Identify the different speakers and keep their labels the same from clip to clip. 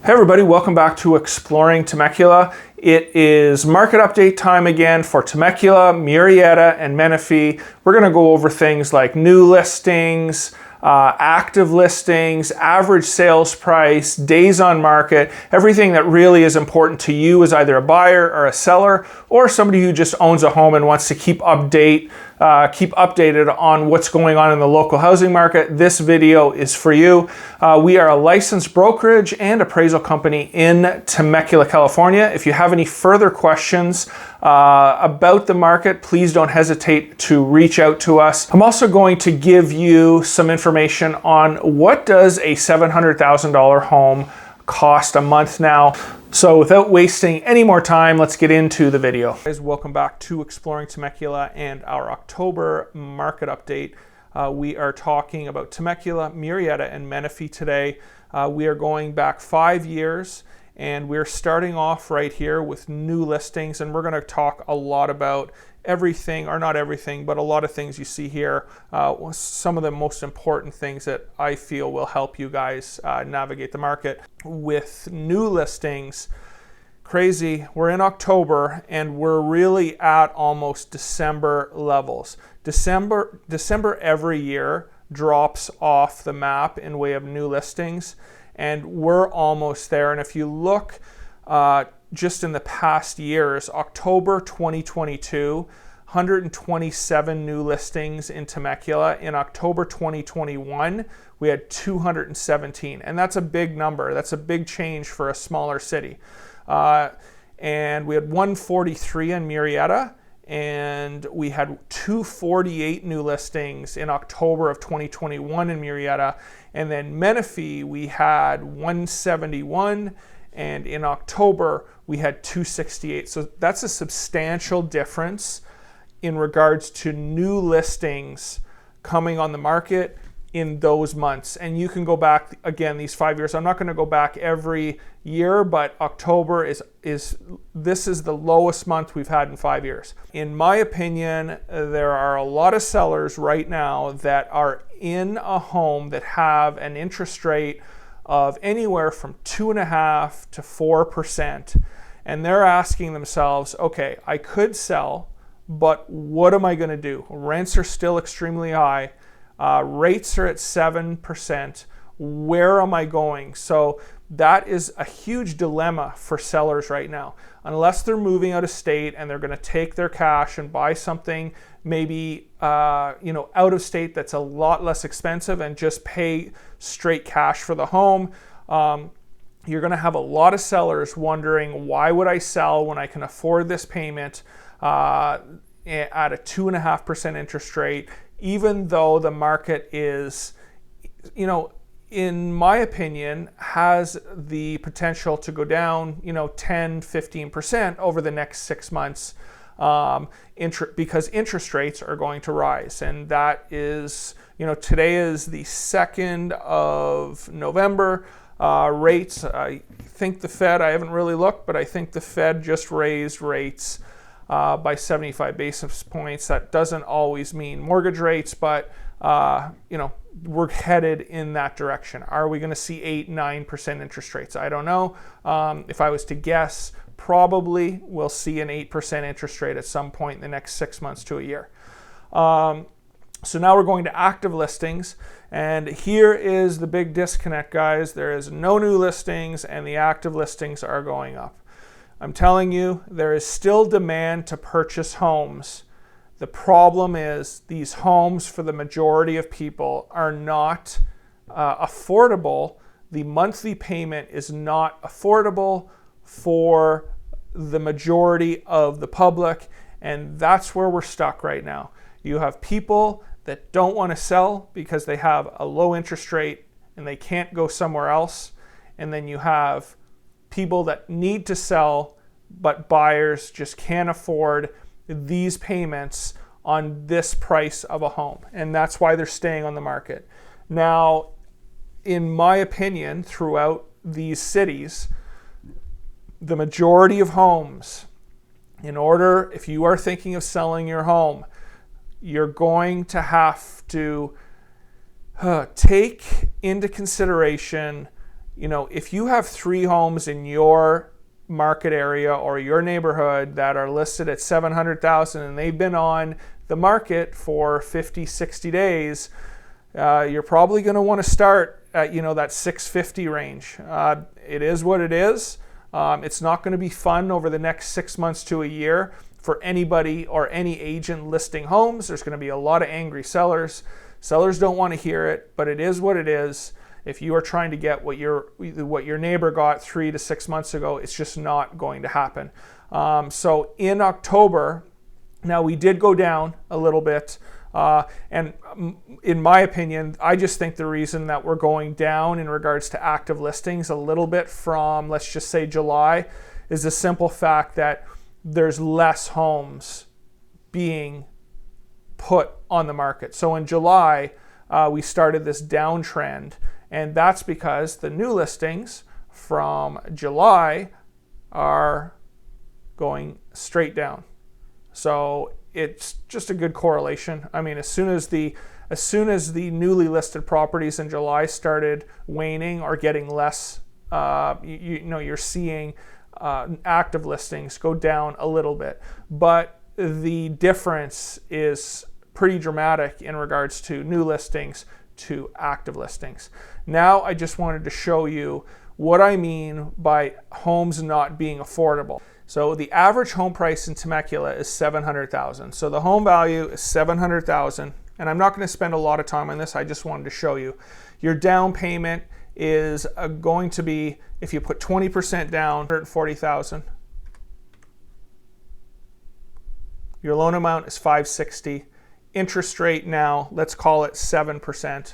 Speaker 1: Hey everybody, welcome back to Exploring Temecula. It is market update time again for Temecula, Murrieta, and Menifee. We're going to go over things like new listings, active listings, average sales price, days on market, everything that really is important to you as either a buyer or a seller or somebody who just owns a home and wants to keep updated on what's going on in the local housing market. This video is for you. We are a licensed brokerage and appraisal company in Temecula, California. If you have any further questions about the market, please don't hesitate to reach out to us. I'm also going to give you some information on what does a $700,000 home cost a month now. So without wasting any more time, let's get into the video. Guys, welcome back to Exploring Temecula and our October market update. We are talking about Temecula, Murrieta, and Menifee today. We are going back 5 years, and we're starting off right here with new listings, and we're going to talk a lot about everything, or not everything, but a lot of things you see here. Some of the most important things that I feel will help you guys navigate the market. With new listings, crazy, we're in October and we're really at almost December levels. December every year drops off the map in way of new listings, and we're almost there. And if you look just in the past years, October 2022, 127 new listings in Temecula. In October 2021, we had 217, and that's a big number. That's a big change for a smaller city. And we had 143 in Murrieta, and we had 248 new listings in October of 2021 in Murrieta. And then Menifee, we had 171, and in October we had 268. So that's a substantial difference in regards to new listings coming on the market in those months. And you can go back again these 5 years. I'm not going to go back every year, but October is the lowest month we've had in 5 years. In my opinion, there are a lot of sellers right now that are in a home that have an interest rate of anywhere from 2.5% to 4%. And they're asking themselves, okay, I could sell, but what am I going to do? Rents are still extremely high. Rates are at 7%. Where am I going? So that is a huge dilemma for sellers right now. Unless they're moving out of state and they're going to take their cash and buy something maybe out of state that's a lot less expensive and just pay straight cash for the home. You're going to have a lot of sellers wondering, why would I sell when I can afford this payment at a 2.5% interest rate, even though the market is, in my opinion, has the potential to go down, 10-15% over the next 6 months, because interest rates are going to rise. And that is, today is the 2nd of November. Rates, I think the Fed, I haven't really looked, but I think the Fed just raised rates by 75 basis points. That doesn't always mean mortgage rates, but we're headed in that direction. Are we going to see 8-9% interest rates? I don't know. If I was to guess, probably we'll see an 8% interest rate at some point in the next 6 months to a year. So now we're going to active listings, and here is the big disconnect, guys. There is no new listings, and the active listings are going up. I'm telling you, there is still demand to purchase homes. The problem is these homes, for the majority of people, are not affordable. The monthly payment is not affordable for the majority of the public, and that's where we're stuck right now. You have people that don't want to sell because they have a low interest rate and they can't go somewhere else. And then you have people that need to sell, but buyers just can't afford these payments on this price of a home. And that's why they're staying on the market. Now, in my opinion, throughout these cities, the majority of homes, if you are thinking of selling your home, you're going to have to take into consideration if you have 3 homes in your market area or your neighborhood that are listed at 700,000 and they've been on the market for 50, 60 days, you're probably going to want to start at, that 650 range. It is what it is. It's not going to be fun over the next 6 months to a year for anybody or any agent listing homes. There's going to be a lot of angry sellers. Sellers don't want to hear it, but it is what it is. If you are trying to get what your neighbor got 3 to 6 months ago, it's just not going to happen. So in October, now we did go down a little bit. And in my opinion, I just think the reason that we're going down in regards to active listings a little bit from, let's just say, July, is the simple fact that there's less homes being put on the market. So in July, we started this downtrend, and that's because the new listings from July are going straight down. So it's just a good correlation. I mean, as soon as the newly listed properties in July started waning or getting less, you're seeing active listings go down a little bit. But the difference is pretty dramatic in regards to new listings to active listings. Now I just wanted to show you what I mean by homes not being affordable. So the average home price in Temecula is $700,000. So the home value is $700,000, and I'm not going to spend a lot of time on this. I just wanted to show you. Your down payment is going to be, if you put 20% down, $140,000. Your loan amount is $560,000. Interest rate now, let's call it 7%.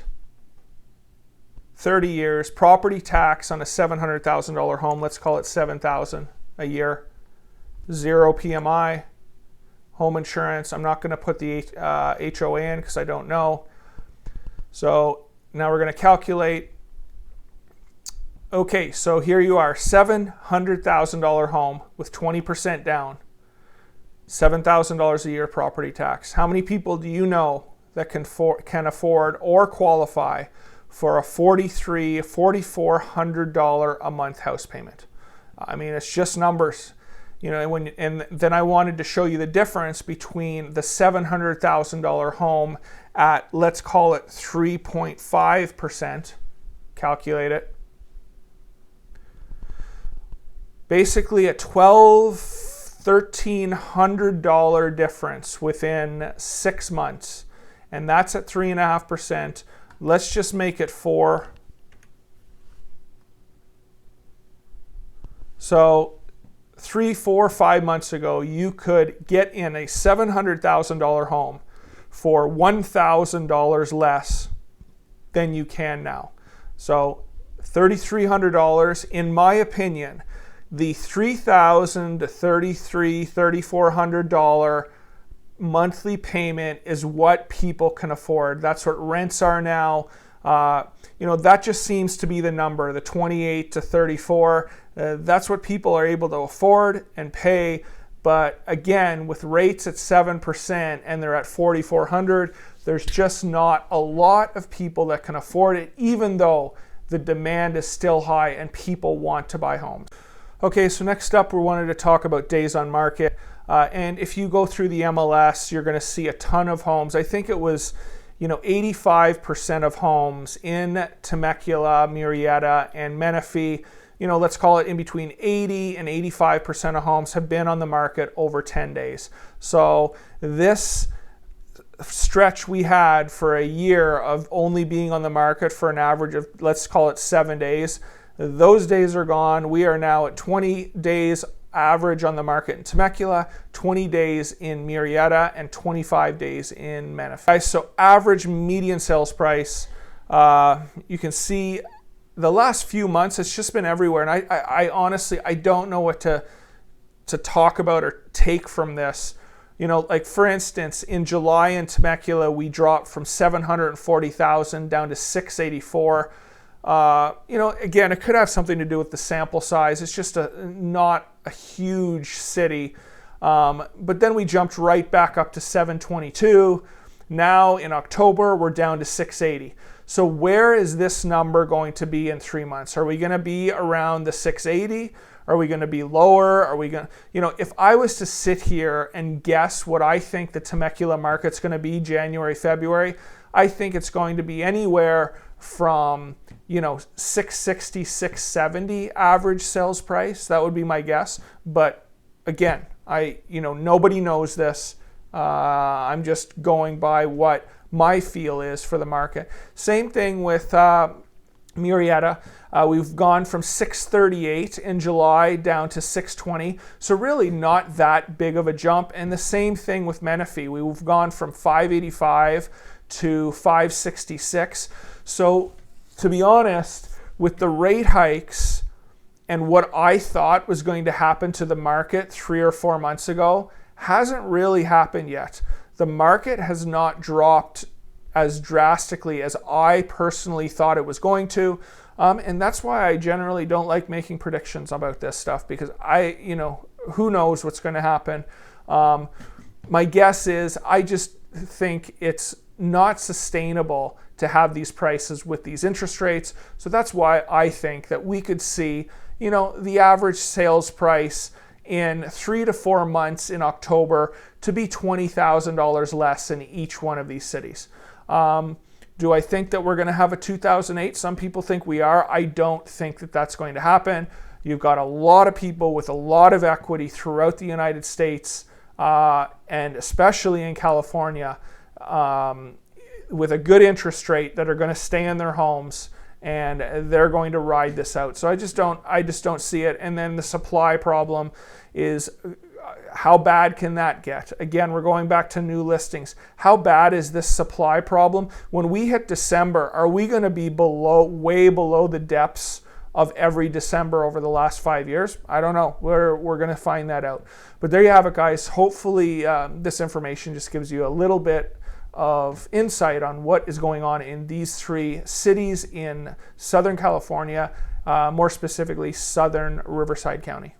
Speaker 1: 30 years. Property tax on a $700,000 home, let's call it $7,000 a year. 0 PMI. Home insurance, I'm not going to put the HOA in because I don't know. So now we're going to calculate. Okay, so here you are, $700,000 home with 20% down. $7,000 a year property tax. How many people do you know that can afford or qualify for a $4,400 a month house payment? I mean, it's just numbers. And then I wanted to show you the difference between the $700,000 home at, let's call it 3.5%. Calculate it. Basically a $1,300 difference within 6 months, and that's at 3.5%. Let's just make it 4. So 3, 4, 5 months ago, you could get in a $700,000 home for $1,000 less than you can now. So $3,300, in my opinion. The $3,000 to $3,300, $3,400 monthly payment is what people can afford. That's what rents are now. That just seems to be the number, the 28 to 34. That's what people are able to afford and pay. But again, with rates at 7% and they're at $4,400, there's just not a lot of people that can afford it, even though the demand is still high and people want to buy homes. Okay, so next up we wanted to talk about days on market. And if you go through the MLS, you're going to see a ton of homes. I think it was 85% of homes in Temecula, Murrieta, and Menifee, let's call it in between 80 and 85% of homes have been on the market over 10 days. So this stretch we had for a year of only being on the market for an average of, let's call it 7 days, those days are gone. We are now at 20 days average on the market in Temecula, 20 days in Murrieta, and 25 days in Menifee. So average median sales price, you can see the last few months, it's just been everywhere. And I honestly, I don't know what to talk about or take from this. Like for instance, in July in Temecula, we dropped from 740,000 down to 684. Again, it could have something to do with the sample size. It's just not a huge city. But then we jumped right back up to 722. Now in October, we're down to 680. So where is this number going to be in 3 months? Are we going to be around the 680? Are we going to be lower? Are we going to, if I was to sit here and guess what I think the Temecula market's going to be January, February, I think it's going to be anywhere from, 660, 670 average sales price. That would be my guess. But again, nobody knows this. I'm just going by what my feel is for the market. Same thing with Murrieta. We've gone from 638 in July down to 620. So really not that big of a jump. And the same thing with Menifee. We've gone from 585 to 566. So to be honest, with the rate hikes and what I thought was going to happen to the market 3 or 4 months ago hasn't really happened yet. The market has not dropped as drastically as I personally thought it was going to. And that's why I generally don't like making predictions about this stuff, because who knows what's going to happen. My guess is I just think it's not sustainable to have these prices with these interest rates. So that's why I think that we could see, the average sales price in 3 to 4 months in October to be $20,000 less in each one of these cities. Do I think that we're going to have a 2008? Some people think we are. I don't think that that's going to happen. You've got a lot of people with a lot of equity throughout the United States, and especially in California, with a good interest rate that are going to stay in their homes, and they're going to ride this out. So I just don't see it. And then the supply problem is, how bad can that get? Again, we're going back to new listings. How bad is this supply problem? When we hit December, are we going to be way below the depths of every December over the last 5 years? I don't know. We're going to find that out. But there you have it, guys. Hopefully this information just gives you a little bit of insight on what is going on in these 3 cities in Southern California, more specifically Southern Riverside County.